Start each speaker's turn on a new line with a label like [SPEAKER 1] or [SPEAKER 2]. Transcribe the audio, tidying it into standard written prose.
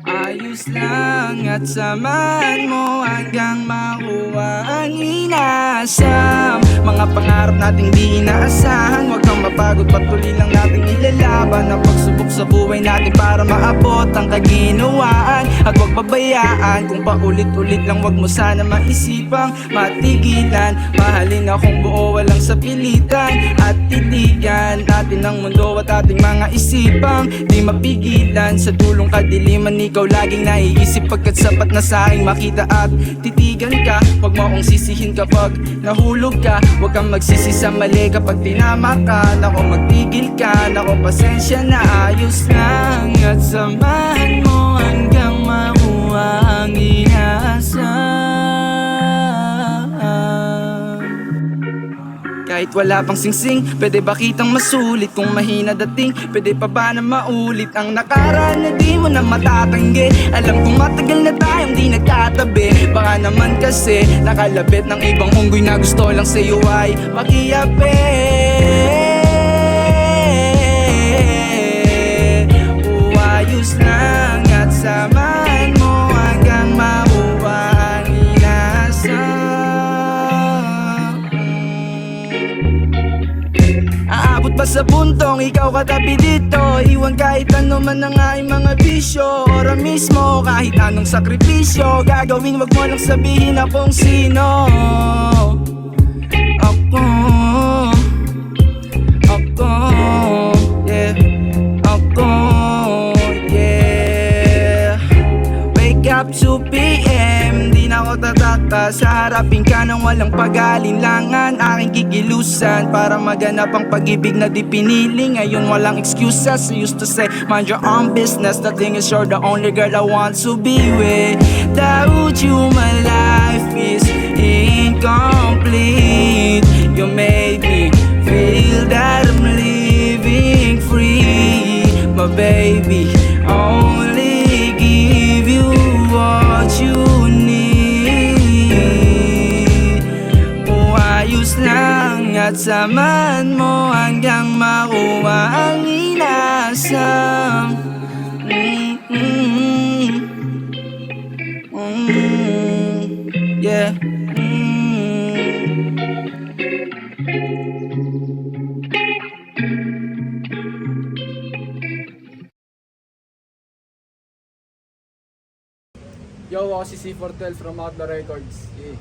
[SPEAKER 1] Ayos lang at samahan mo hanggang makuha ang inasam. Mga pangarap nating di inaasahan, huwag kang mapagod, patuloy lang nating ilalaban ang pagsubok sa buhay natin para maabot ang kaginawaan. At huwag pabayaan, kung paulit-ulit lang huwag mo sana maisipang matigilan. Mahalin akong buo, walang sa pilitan, at titigan natin ang mundo at ating mga isipang di mapigilan. Sa dulong kadiliman ikaw laging naiisip, pagkat sapat na sa aking makita at titigan ka. Huwag mo akong sisihin kapag nahulog ka, huwag kang magsisi sa mali kapag tinama ka. Nako magpigil ka, nako pasensya na. Ayos lang at samahan mo hanggang makuha ang inaasam. Kahit wala pang singsing, pwede ba kitang masulit? Kung mahina dating, pwede pa ba na maulit ang nakaraan na di mo na matatanggi? Alam kong matagal na tayong di nagkatabi, baka naman kasi nakalabit ng ibang unggoy na gusto lang sa'yo ay makiyapi. Ayos lang at samahan mo hanggang makuha ang inasam. Aabot pa sa puntong ikaw katabi dito, iwan kahit ano man ang aking mga bisyo. Ora mismo kahit anong sakripisyo gagawin, wag mo lang sabihin akong sino. Ako, yeah. Ako, yeah. Wake up 2 PM, di na ako tatakas. Harapin ka nang walang pag-alinlangan, aking kikilusan para maganap ang pag-ibig na di pinili. Ngayon walang excuses, I used to say mind your own business. The thing is you're the only girl I want to be with. Without you my life is incomplete. You made me feel that I'm living free. My baby, only give you what you need. Ayos lang at samahan mo hanggang makuha ang inasam. Yeah.
[SPEAKER 2] Yo, ako si C412 from Outlaw Records. Yeah.